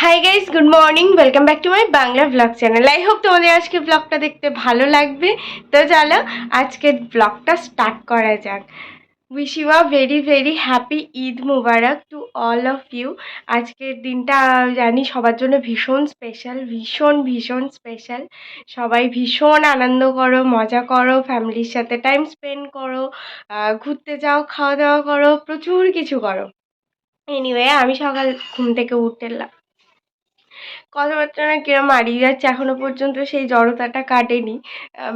Hi guys, good morning, welcome back to my Bangla blog channel. I hope তোমাদের আজকে ব্লগটা দেখতে ভালো লাগবে। তো চলো আজকের ব্লগটা স্টার্ট করা যাক। Wish you a very very happy Eid Mubarak to all of you. আজকের দিনটা জানি সবার জন্য ভীষণ স্পেশাল, ভীষণ ভীষণ স্পেশাল। সবাই ভীষণ আনন্দ করো, মজা করো, ফ্যামিলির সাথে টাইম স্পেন্ড করো, ঘুরতে যাও, খাওয়া দাওয়া করো, প্রচুর কিছু করো। এনিওয়ে, আমি সকাল ঘুম থেকে উঠলাম, কথাবার্তা না কিরম হারিয়ে যাচ্ছে, এখনো পর্যন্ত সেই জড়তাটা কাটেনি।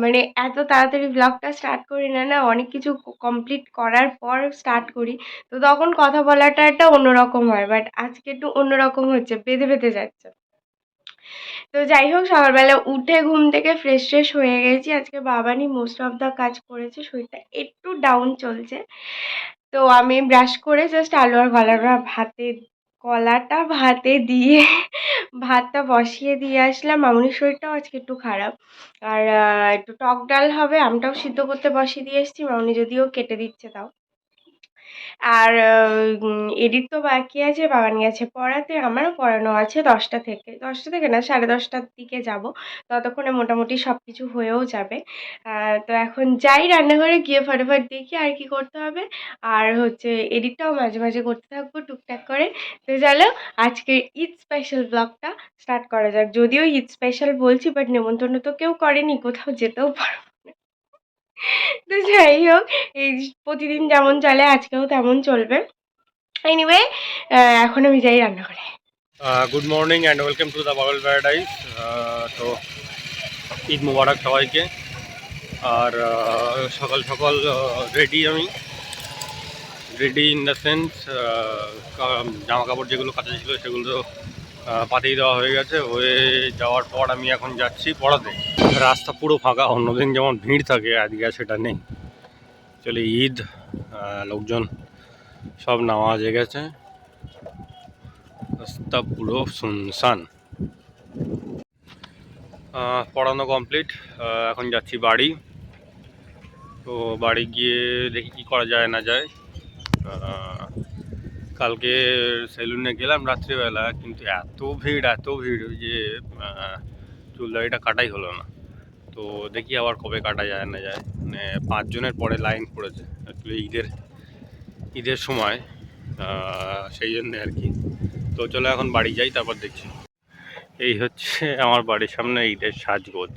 মানে এত তাড়াতাড়ি ব্লগটা স্টার্ট করি না, অনেক কিছু কমপ্লিট করার পর স্টার্ট করি, তো তখন কথা বলাটা একটা অন্যরকম হয়। বাট আজকে একটু অন্যরকম হচ্ছে, বেঁধে বেঁধে যাচ্ছে। তো যাই হোক, সকালবেলা উঠে ঘুম থেকে ফ্রেশ ট্রেশ হয়ে গেছি। আজকে বাবানি মোস্ট অফ দ্য কাজ করেছে, শরীরটা একটু ডাউন চলছে। তো আমি ব্রাশ করে জাস্ট আলু আর কলাটা ভাতে দিয়ে ভাতটা বসিয়ে দিয়ে আসলাম। মামুনির শরীরটাও আজকে একটু খারাপ, আর একটু টক ডাল হবে, আমটাও সিদ্ধ করতে বসিয়ে দিয়ে এসেছি, মামুনি যদিও কেটে দিচ্ছে তাও। আর এডিট তো বাকি আছে, বাবান গেছে পড়াতে, আমারও পড়ানো আছে 10টা থেকে না 10:30টার দিকে যাব। ততক্ষণে মোটামুটি সব কিছু হয়েও যাবে। তো এখন যাই রান্নাঘরে, গিয়ে ফটাফট দেখি আর কি করতে হবে। আর হচ্ছে এডিটটাও মাঝে মাঝে করতে থাকবো টুকটাক করে। তো চলো আজকে ঈদ স্পেশাল ব্লগটা স্টার্ট করা যাক। যদিও ঈদ স্পেশাল বলছি, বাট নেমন্তন্ন তো কেউ করেনি, কোথাও যেতেও পারবো না। তো যাই হোক, এই প্রতিদিন যেমন চলে আজকেও তেমন চলবে। এনিওয়ে, এখন আমি যাই রান্নাঘরে। Good morning and welcome to the bubble paradise. তো ঈদ মুবারক সবাইকে। আর সকাল সকাল আমি রেডি ইন দ্য সেন্স, জামা কাপড় যেগুলো কাঁচা ছিল সেগুলো পাতিয়ে দেওয়া হয়ে গেছে। হয়ে যাওয়ার পর আমি এখন যাচ্ছি পড়াতে। রাস্তা পুরো ফাঁকা, অন্যদিন যেমন ভিড় থাকে আজকে সেটা নেই। চলে ঈদ, লোকজন সব নামাজে গেছে, রাস্তা পুরো শুনশান। পড়ানো কমপ্লিট, এখন যাচ্ছি বাড়ি। তো বাড়ি গিয়ে দেখি কি করা যায় না যায়। কালকে সেলুনে গেলাম রাত্রিবেলা, কিন্তু এত ভিড় যে চুল দাড়িটা কাটাই হলো না। তো দেখি আবার কবে কাটা যায় না যায়। মানে 5 জনের পরে লাইন পড়েছে অ্যাকচুয়ালি ঈদের সময়, সেই জন্যে আর কি। তো চলো এখন বাড়ি যাই, তারপর দেখছি। এই হচ্ছে আমার বাড়ির সামনে ঈদের সাজগোজ।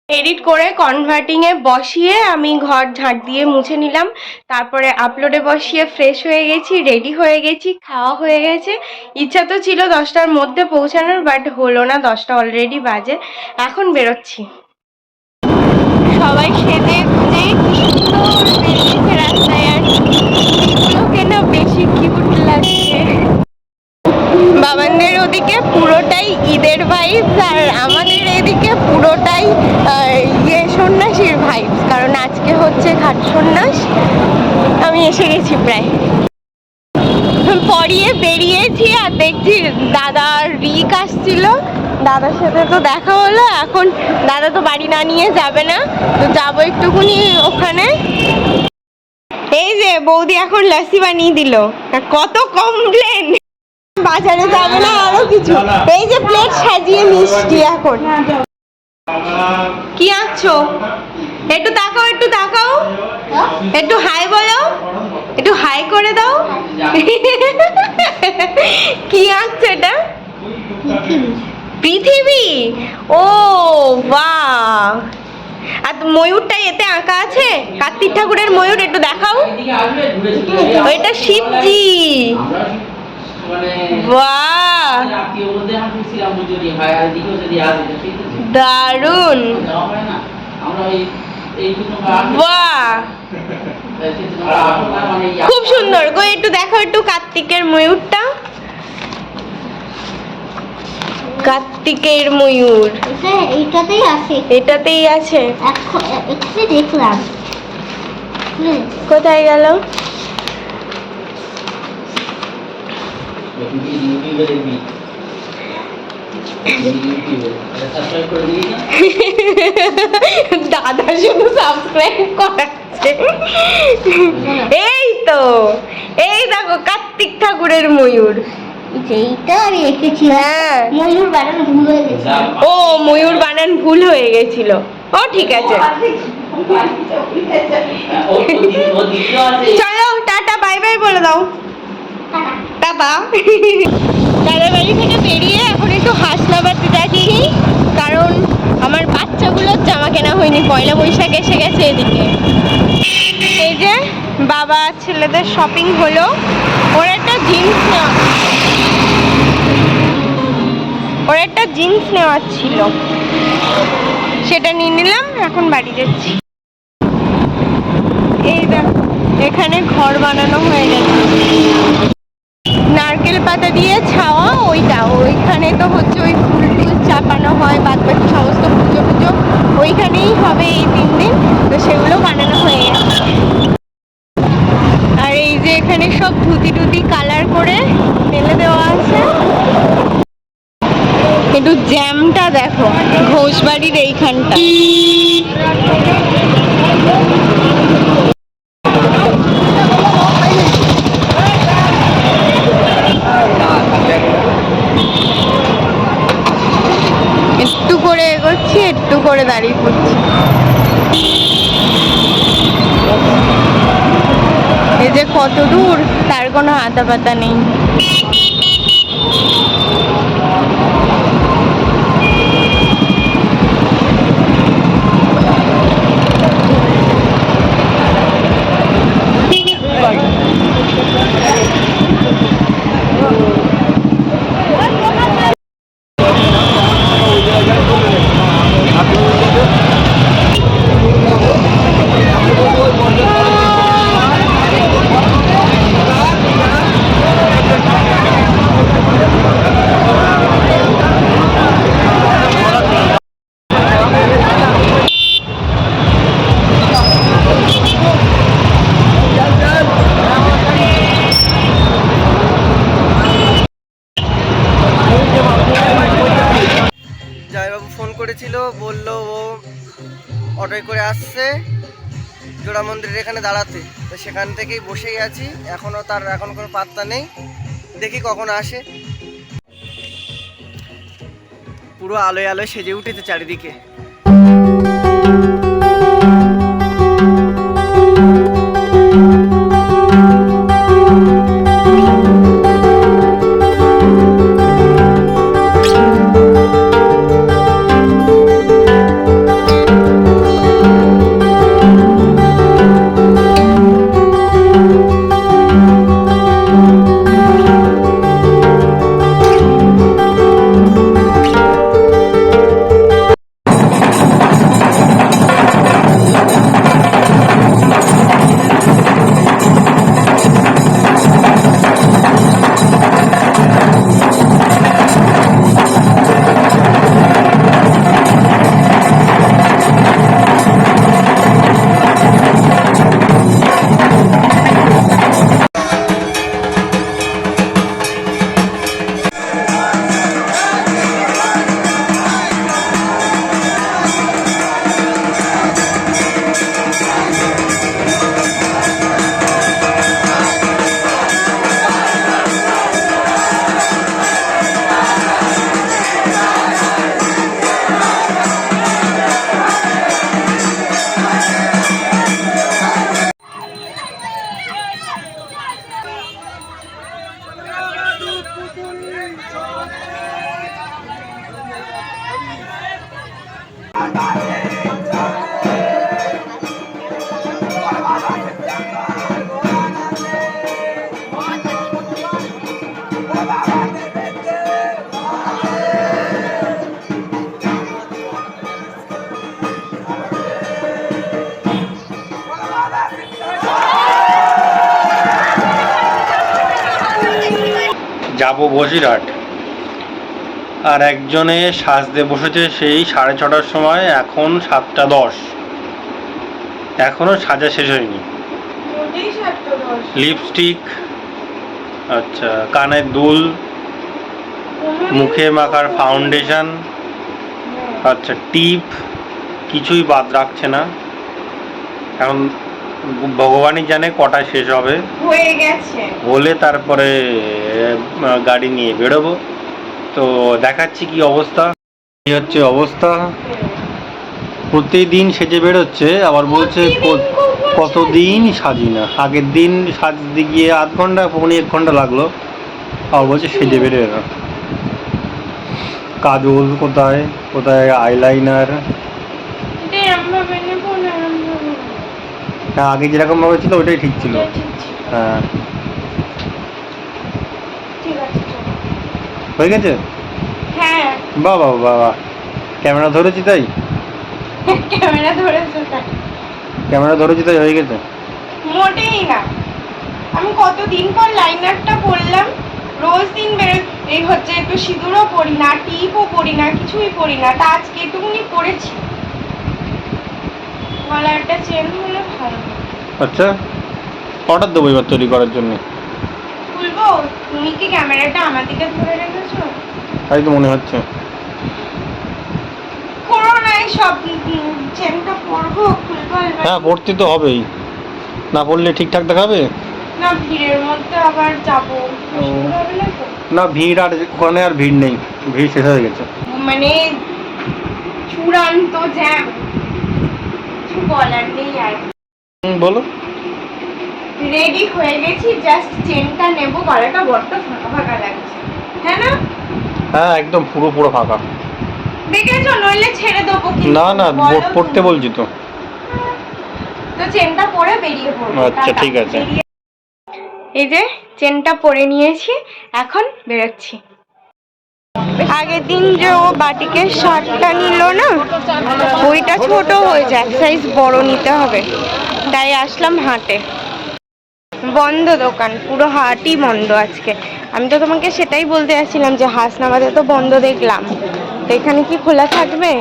এডিট করে কনভার্টিংয়ে বসিয়ে আমি ঘর ঝাঁট দিয়ে মুছে নিলাম, তারপরে আপলোডে বসিয়ে ফ্রেশ হয়ে গেছি, রেডি হয়ে গেছি, খাওয়া হয়ে গেছে। ইচ্ছা তো ছিল 10টার মধ্যে পৌঁছানোর, বাট হলো না, 10টা অলরেডি বাজে। এখন বেরোচ্ছি। সবাই সেজে গুজে কি সুন্দর বেরিয়েছে রাস্তায়, আর এগুলোকে না বেশি কিউট লাগছে। বাবানদের ওদিকে পুরোটাই ঈদের ভাইবস, আর আমাদের এদিকে পুরোটাই সন্ন্যাসীর ভাইবস, কারণ আজকে হচ্ছে ঘাট সন্ন্যাস। আমি এসে গেছি প্রায়, পড়িয়ে বেরিয়েছি, আর দেখছি দাদার রিক আসছিল, দাদার সাথে তো দেখা হলো। এখন দাদা তো বাড়ি না নিয়ে যাবে না, তো যাবো একটুখানি ওখানে। এই যে বৌদি এখন লস্যি বানিয়ে দিল, কত কমপ্লেন। বাজারে যাবে না আরো কিছু, এই যে প্লেট সাজিয়ে মিষ্টি। এখন কি আঁকছো? একটু তাকাও, একটু হাই বলো, একটু হাই করে দাও। কি আঁকছো এটা? পৃথিবী। ও বাহ! আর ময়ূরটা এতে আঁকা আছে, কার্তিক ঠাকুরের ময়ূর, একটু দেখাও। ওইটা শিবজি। বাহ, দারুন, বাহ, খুব সুন্দর গো। একটু দেখো, একটু কার্তিকের ময়ূরটা, কার্তিকের ময়ূর এটাতেই আছে। দেখলাম কোথায় গেল? দাদা শুধু সাবস্ক্রাইব করাচ্ছে। এই তো, এই দেখো কার্তিক ঠাকুরের ময়ূর, সেইটা আমি রেখেছি। হ্যাঁ ময়ূর বানান ভুল হয়ে গেছে। ও ময়ূর বানান ভুল হয়ে গেছিল। ও ঠিক আছে, চলো টাটা বাই বাই বলে দাও। টাটা। দাদার বাড়ি থেকে বেরিয়ে এখন একটু হাসনাবাদ যাচ্ছি, কারণ আমার বাচ্চাগুলোর জামা কেনা হয়নি, পয়লা বৈশাখ এসে গেছে এদিকে। এই যে বাবা ছেলেদের শপিং হলো, ওর একটা জিন্স নেওয়ার ছিল, সেটা নিয়ে নিলাম, এখন বাড়ি যাচ্ছি। এই দেখো এখানে ঘর বানানো হয়ে গেছে, নারকেল পাতা দিয়ে ছাওয়া, ওইখানে তো হচ্ছে ওই ফুল টুল চাপানো হয়, বাদ বাকি সমস্ত পুজো পুজো ওইখানেই হবে এই 3 দিন, তো সেগুলো বানানো হয়ে গেছে। আর এই যে এখানে সব ধুতি টুতি কালার করে মেলে দেওয়া আছে। কিন্তু জ্যামটা দেখো ঘোষবাড়ির এইখানটা। একটু করে এগোচ্ছি, একটু করে দাঁড়িয়ে পড়ছি। এই যে কত দূর তার কোনো আতা পাতা নেই। জয়বাবু ফোন করেছিল, বললো ও অটোয় করে আসছে জোড়া মন্দিরের এখানে দাঁড়াতে, তো সেখান থেকেই বসেই আছি, এখনও তার এখন কোনো পাত্তা নেই, দেখি কখন আসে। পুরো আলোয় আলোয় সেজে উঠেছে চারিদিকে। যাবো বসিরহাট, আর একজনে সাজতে বসেছে সেই 6:30টার সময়, এখন 7:10, এখনো সাজা শেষ হয়নি। লিপস্টিক, আচ্ছা কানের দুল, মুখে মাখার ফাউন্ডেশন, আচ্ছা টিপ, কিছুই বাদ রাখছে না। এখন ভগবানই জানে কটা শেষ হবে, হয়ে গেছে। হলে তারপরে গাড়ি নিয়ে বেরোবো। তো দেখাচ্ছি কি অবস্থা। এই হচ্ছে অবস্থা, প্রতিদিন সেজে বেরোচ্ছে, আবার বলছে কতদিন সাজি না। আগের দিন সাজতে গিয়ে আধ ঘন্টা 1 ঘন্টা লাগলো, আবার বলছে সেজে বেরোয় না। কাজল কোথায়, কোথায় আইলাইনার। হ্যাঁ, আগে যেরকম ভাবে ছিল ওটাই ঠিক ছিল। হ্যাঁ, হয়ে গেছে। হ্যাঁ, বাবা বাবা, ক্যামেরা ধরেছি তাই, ক্যামেরা ধরেছো তাই? ক্যামেরা ধরেছি তাই হয়ে গেছে। মোটেই না, আমি কতদিন পর লাইনারটা পরলাম। রোজ দিন এই হচ্ছে একটু সিঁদুরও পরি না, টিপও পরি না, কিছুই পরি না, তা আজকে একটুখানি পরেছি। গলাটা চেন হলে ভালো। আচ্ছা, অর্ডার দেবো এবার তৈরি করার জন্য। খুলবো? তুমি কি ক্যামেরাটা আমার দিকে ধরে রেখেছো? তাই তো মনে হচ্ছে। করো না সব, চেনটা পরবো, খুলবো এবার। হ্যাঁ, পড়তে তো হবেই, না পড়লে ঠিকঠাক দেখাবে না, ভিড়ের মধ্যে আবার যাবো, অসুবিধা হবে না তো? না। ভিড় আর ওখানে আর ভিড় নেই, ভিড় শেষ হয়ে গেছে। মানে চূড়ান্ত জ্যাম, কিছু বলার নেই আর। বলো। রেডি হয়ে গেছি, জাস্ট চেনটা নেবো। গলাটা বড্ড ফাঁকা ফাঁকা লাগছে, হ্যাঁ না? হ্যাঁ, একদম পুরো পুরো ফাঁকা। দেখেছো, নইলে ছেড়ে দেবো। না না, পড়তে বলছি তো। তো চেনটা পরে বেরিয়ে পড়বো। আচ্ছা, ঠিক আছে। এই যে চেনটা পরে নিয়েছি, এখন বেরোচ্ছি। আগের দিন যে ও বাটিকের শার্টটা নিল না, ওইটা ছোট হয়ে যায়, এক সাইজ বড় নিতে হবে, তাই আসলাম হাটে। বন্ধ দোকান, পুরো হাটই বন্ধ আজকে। আমি তো তোমাকে সেটাই বলতে যাচ্ছিলাম যে হাসনাবাদে তো বন্ধ দেখলাম, তো এখানে কি খোলা থাকবে?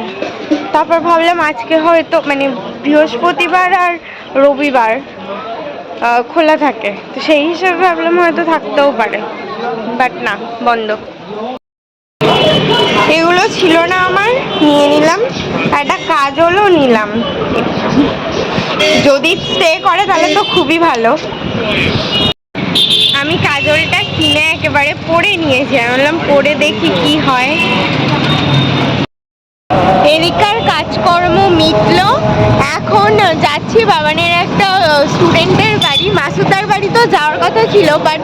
তারপর ভাবলাম আজকে হয়তো মানে বৃহস্পতিবার আর রবিবার খোলা থাকে, তো সেই হিসাবে ভাবলাম হয়তো থাকতেও পারে, বাট না, বন্ধ। এগুলো ছিল না আমার, নিয়ে নিলাম। একটা কাজলও নিলাম, যদি স্টে করে তাহলে তো খুবই ভালো। আমি কাজলটা কিনে একেবারে পরে নিয়েছি, আমি বললাম পরে দেখি কি হয়। এদিকার কাজকর্ম মিটলো, এখন যাচ্ছি বাবানের একটা স্টুডেন্টের বাড়ি। মাসুদার বাড়ি তো যাওয়ার কথা ছিল, বাট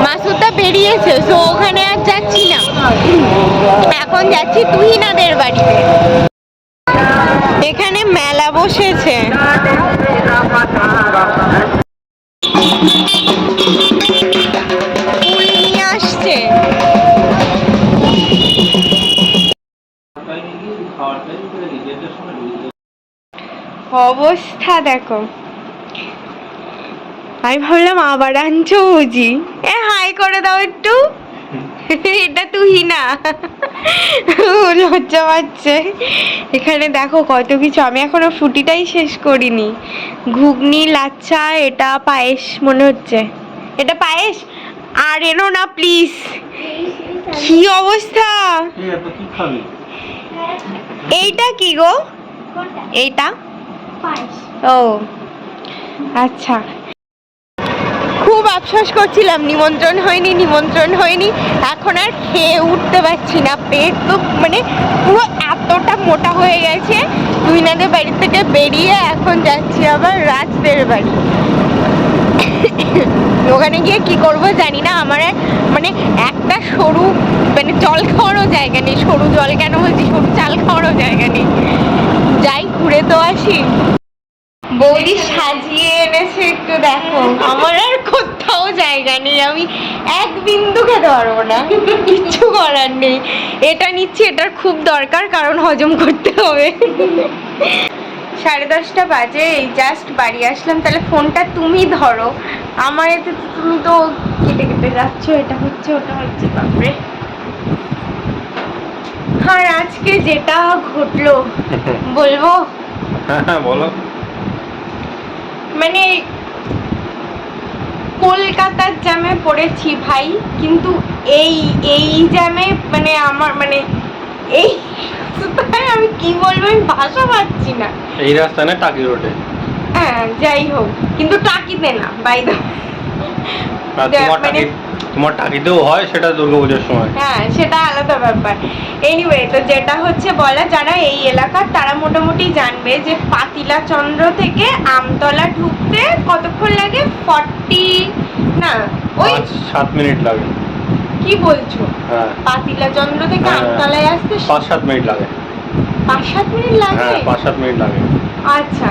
মাসুদা বেরিয়েছে, তো ওখানে আর যাচ্ছি না। এখন যাচ্ছি তুহিনাদের বাড়িতে। এখানে মেলা বসেছে, ফুল নিয়ে আসছে। অবস্থা দেখো, আমি ভাবলাম আবার আনছো বুঝি। হাই করে দাও একটু, এটা তুহিনা, লজ্জা পাচ্ছে। এখানে দেখো কত কিছু, আমি এখনো ফুটিটাই শেষ করিনি। ঘুগনি, লাচ্ছা, এটা পায়েস মনে হচ্ছে, এটা পায়েস। আর এনো না প্লিজ। কি অবস্থা, এইটা কি গো? এইটা ও আচ্ছা। খুব আফসোস করছিলাম নিমন্ত্রণ হয়নি, নিমন্ত্রণ হয়নি। এখন আর খেয়ে উঠতে পারছি না, পেট তো মানে পুরো এতটা মোটা হয়ে গেছে। তুহিনাদের বাড়ি থেকে বেরিয়ে এখন যাচ্ছি আবার রাজদের বাড়ি। ওখানে গিয়ে কি করব জানি না। আমার মানে একটা সরু মানে জল খাওয়ারও জায়গা নেই। সরু জল কেন বলছি, সরু চাল খাওয়ারও জায়গা নেই। যাই ঘুরে তো আসি। বৌদি সাজিয়ে এনেছে, একটু দেখো। আমার আর কোথাও জায়গা নেই, আমি এক বিন্দু খেতে পারবো না, কিচ্ছু করার নেই। এটা নিচ্ছি, এটার খুব দরকার, কারণ হজম করতে হবে। 10:30 বাজে, এই জাস্ট বাড়ি আসলাম। তাহলে ফোনটা তুমি ধরো, আমার এতে তুমি তো কেটে কেটে যাচ্ছ, এটা হচ্ছে ওটা হচ্ছে, বাপরে। আর আজকে যেটা ঘটলো বলবো? হ্যাঁ, বলো। মানে কলকাতার জ্যামে পড়েছি ভাই, কিন্তু এই জ্যামে মানে আমার মানে এই আমি কি বলবো, আমি ভাষা পাচ্ছি না। এই রাস্তা না, টাকি রোডে। হ্যাঁ যাই হোক, কিন্তু টাকিতে না বাইদা। আর তোমার টাকিতেও হয়, সেটা দুর্গাপুজোর সময়। হ্যাঁ সেটা আলাদা ব্যাপার। এনিওয়ে, তো যেটা হচ্ছে বলা, যারা এই এলাকার তারা মোটামুটি জানবে যে পাতিলা চন্দ্র থেকে আমতলা ঢুকতে কতক্ষণ লাগে? 40 না ওই 5-7 মিনিট লাগে। কি বলছো? হ্যাঁ, পাতিলা চন্দ্র থেকে হ্যাঁ, আমতলায় আসতে 5-7 মিনিট লাগে। 5-7 মিনিট লাগে? হ্যাঁ, 5-7 মিনিট লাগে। আচ্ছা,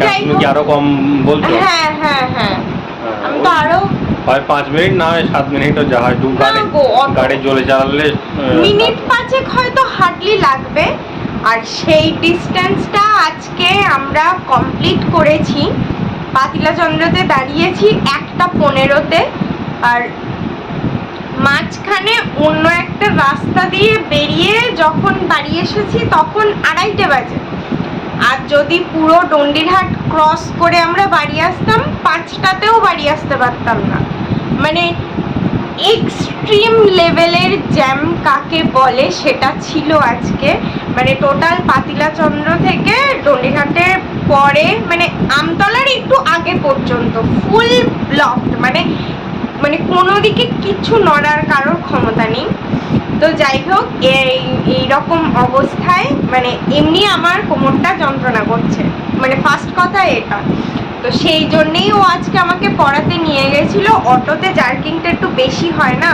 যাই তুমি কি হোক। আরো কম বলছো? হ্যাঁ হ্যাঁ হ্যাঁ, হ্যাঁ, আমি তো আরো হয় 5 মিনিট না হয় 7 মিনিটও যা হয়, গাড়ি জলে চালালে মিনিট 5 হয়তো হার্ডলি লাগবে। আর সেই ডিস্টেন্সটা আজকে আমরা কমপ্লিট করেছি। পাতিলা চন্দ্রতে দাঁড়িয়েছি 1:15-তে, আর মাঝখানে অন্য একটা রাস্তা দিয়ে বেরিয়ে যখন বাড়ি এসেছি তখন 2:30 বাজে। আর যদি পুরো ডন্ডিরহাট ক্রস করে আমরা বাড়ি আসতাম 5টাতেও বাড়ি আসতে পারতাম না। মানে এক্সট্রিম লেভেলের জ্যাম কাকে বলে সেটা ছিল আজকে। মানে টোটাল পাতিলা চন্দ্র থেকে ডন্ডিরহাটের পরে মানে আমতলার একটু আগে পর্যন্ত ফুল ব্লকড, মানে কোনো দিকে কিছু নড়ার কারোর ক্ষমতা নেই। তো যাই হোক, এইরকম অবস্থায় মানে এমনি আমার কোমরটা যন্ত্রণা করছে, মানে ফার্স্ট কথা এটা। তো সেই জন্যেই ও আজকে আমাকে পড়াতে নিয়ে গেছিলো। অটোতে জার্কিংটা একটু বেশি হয় না,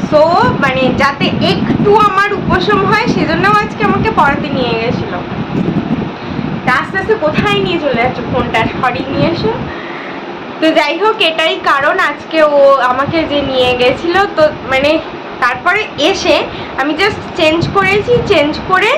সো মানে যাতে একটু আমার উপশম হয় সেজন্যও আজকে আমাকে পড়াতে নিয়ে গেছিলো। আস্তে আস্তে কোথায় নিয়ে চলে যাচ্ছ ফোনটা, সরি নিয়ে এসো। তো যাই হোক, এটাই কারণ আজকে ও আমাকে যে নিয়ে গেছিল। তো মানে তারপরে এসে আমি জাস্ট চেঞ্জ করেছি, চেঞ্জ করে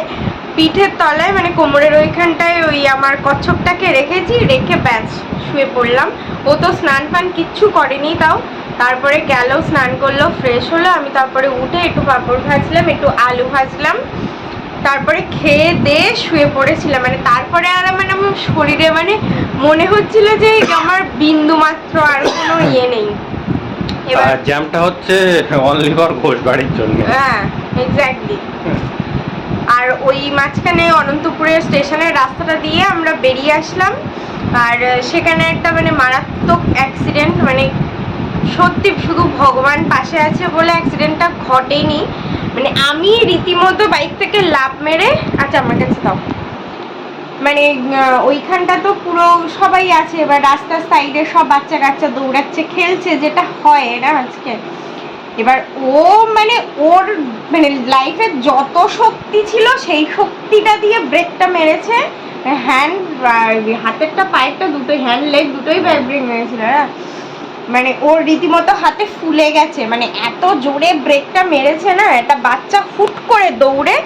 পিঠের তলায় মানে কোমরের ওইখানটায় ওই আমার কচ্ছপটাকে রেখেছি, রেখে ব্যাস শুয়ে পড়লাম। ও তো স্নান পান কিচ্ছু করেনি, তাও তারপরে গেল স্নান করলো, ফ্রেশ হলো। আমি তারপরে উঠে একটু পাঁপড় ভাজলাম, একটু আলু ভাজলাম, তারপরে খেয়ে দিয়ে শুয়ে পড়েছিলাম। মানে তারপরে আর মানে আমার শরীরে মানে মনে হচ্ছিল যে আমার বিন্দু মাত্র আর কোনো ইয়ে নেই। এবার জ্যামটা হচ্ছে অনলি ফর ঘোষবাড়ির জন্য। হ্যাঁ এক্স্যাক্টলি। আর ওই মাঝখানে অনন্তপুরের স্টেশনের রাস্তাটা দিয়ে আমরা বেরিয়ে আসলাম, আর সেখানে একটা মানে মারাত্মক অ্যাক্সিডেন্ট, মানে সত্যি শুধু ভগবান পাশে আছে বলে অ্যাক্সিডেন্টটা ঘটেনি। মানে আমি রীতিমতো বাইক থেকে লাফ মেরে, আচ্ছা আমার কাছে দাও, মানে ওইখানটা তো পুরো সবাই আছে, এবার রাস্তার সাইডে সব বাচ্চা কাচ্চা দৌড়াচ্ছে খেলছে, যেটা হয় না আজকে। এবার ও মানে ওর মানে লাইফের যত শক্তি ছিল সেই শক্তিটা দিয়ে ব্রেকটা মেরেছে। হ্যান্ড, হাতেরটা পায়েরটা দুটোই, হ্যান্ড লেগ দুটোই ব্রেক মেরেছিল। মানে ওর রীতিমতো হাতে ফুলে গেছে, মানে এত জোরে ব্রেকটা মেরেছে না। একটা বাচ্চা ফুট করে দৌড়ে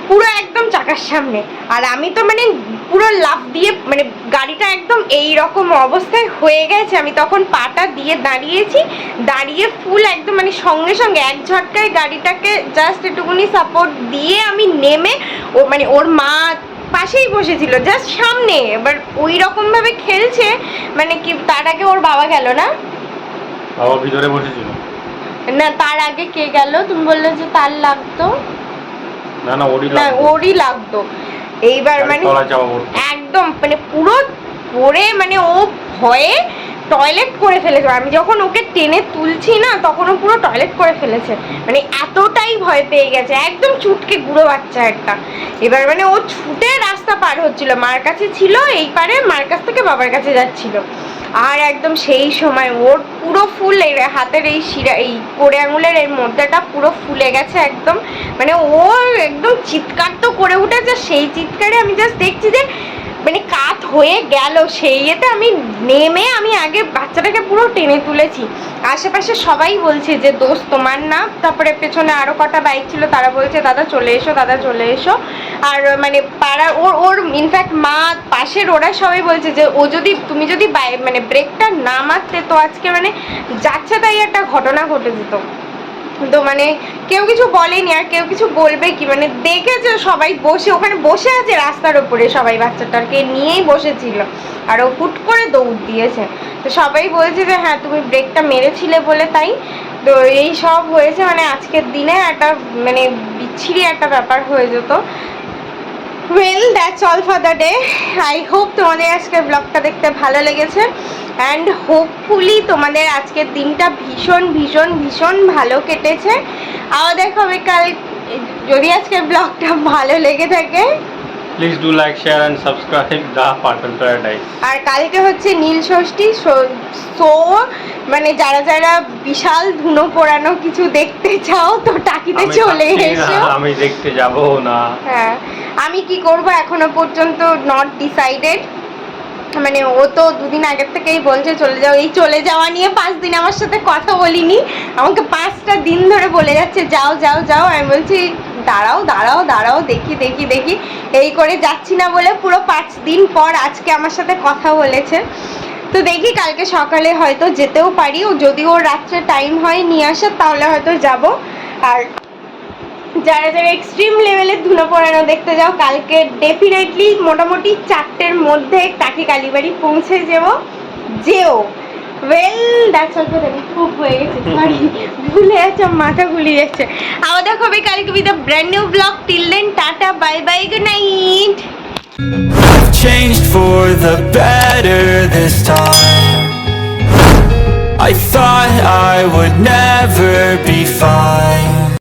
পুরো একদম চাকার সামনে, আর আমি তো মানে পুরো লাফ দিয়ে মানে গাড়িটা একদম এই রকম অবস্থায় হয়ে গেছে। আমি তখন পাটা দিয়ে দাঁড়িয়েছি, দাঁড়িয়ে ফুল একদম মানে সঙ্গে সঙ্গে এক ঝটকায় গাড়িটাকে জাস্ট একটুকুনি সাপোর্ট দিয়ে আমি নেমে, ও মানে ওর মা পাশেই বসেছিল জাস্ট সামনে। এবার ওই রকম ভাবে খেলছে, মানে কি তার আগে ওর বাবা গেল না, বাবা ভিতরে বসেছিল না তার আগে কে গেল? তুমি বললে যে তার লাগতো, না ওরই লাগতো। এইবার মানে একদম মানে পুরো পরে মানে ও ভয়ে টয়লেট করে ফেলেছে। আমি যখন ওকে টেনে তুলছি না তখন ও পুরো টয়লেট করে ফেলেছে, মানে এতটাই ভয় পেয়ে গেছে, একদম চুটকে গুঁড়ো বাচ্চা একটা। এবার মানে ও ছুটে রাস্তা পার হচ্ছিল, মার কাছে ছিল এই পারে, মার কাছ থেকে বাবার কাছে যাচ্ছিল। আর একদম সেই সময় ওর পুরো ফুল এই হাতের এই শিরা, এই কোড়ে আঙুলের এই মধ্যেটা পুরো ফুলে গেছে একদম। মানে ও একদম চিৎকার তো করে উঠেছে, সেই চিৎকারে আমি জাস্ট দেখছি যে মানে কাত হয়ে গেল। সেই ইয়েতে আমি নেমে আমি আগে বাচ্চাটাকে পুরো টেনে তুলেছি। আশেপাশে সবাই বলছে যে দোষ তোমার না। তারপরে পেছনে আরও কটা বাইক ছিল, তারা বলছে দাদা চলে এসো, দাদা চলে এসো। আর মানে পাড়ার ওর ইনফ্যাক্ট মা পাশের ওরা সবাই বলছে যে ও যদি, তুমি যদি মানে ব্রেকটা না মারতে তো আজকে মানে যাচ্ছে তাই একটা ঘটনা ঘটে যেত। তো মানে কেউ কিছু বলেনি, আর কেউ কিছু বলবে কি, মানে দেখেছে সবাই বসে ওখানে বসে আছে রাস্তার উপরে, সবাই বাচ্চাটাকে নিয়েই বসেছিল, আর ও হুট করে দৌড় দিয়েছে। তো সবাই বলছে যে হ্যাঁ তুমি ব্রেকটা মেরেছিলে বলে তাই। তো এই সব হয়েছে, মানে আজকের দিনে একটা মানে বিচ্ছিরি একটা ব্যাপার হয়ে যেত। Well that's all for the day. I hope তোমাদের আজকের ব্লগটা দেখতে ভালো লেগেছে অ্যান্ড হোপফুলি তোমাদের আজকের দিনটা ভীষণ ভীষণ ভীষণ ভালো কেটেছে। আবার দেখা হবে কাল। যদি আজকের ব্লগটা ভালো লেগে থাকে please do like share and subscribe the Purple Paradise. আর কালকে হচ্ছে নীল ষষ্ঠী, সো মানে যারা যারা বিশাল ধুনো পোড়ানো কিছু দেখতে চাও তো টাকিতে চলে এসো। আমি দেখতে যাব না। হ্যাঁ, আমি কি করব এখনো পর্যন্ত নট ডিসাইডেড। মানে ও তো দুদিন আগের থেকেই বলছে চলে যাও। এই চলে যাওয়া নিয়ে 5 দিন আমার সাথে কথা বলিনি, আমাকে 5টা দিন ধরে বলে যাচ্ছে যাও যাও যাও। আমি বলছি দাঁড়াও দাঁড়াও দাঁড়াও, দেখি দেখি দেখি, এই করে যাচ্ছি না বলে পুরো 5 দিন পর আজকে আমার সাথে কথা বলেছে। তো দেখি কালকে সকালে হয়তো যেতেও পারি, ও যদি ওর রাত্রে টাইম হয় নিয়ে আসে তাহলে হয়তো যাব। আর যারা যারা এক্সট্রিম লেভেলের ধুলো পড়ানো দেখতে যাও কালকে ডেফিনেটলি মোটামুটি 4টের মধ্যে টাকি কালীবাড়ি পৌঁছে যেও। Well that's all for the day. খুব হয়ে গেছে, সরি ভুলে যাচ্ছে, মাথা ঘুরিয়ে যাচ্ছে। আবার দেখা হবে কালকে with a brand new blog. Till then ta-ta, bye bye, good night. I've changed for the better this time. I thought I would never be fine.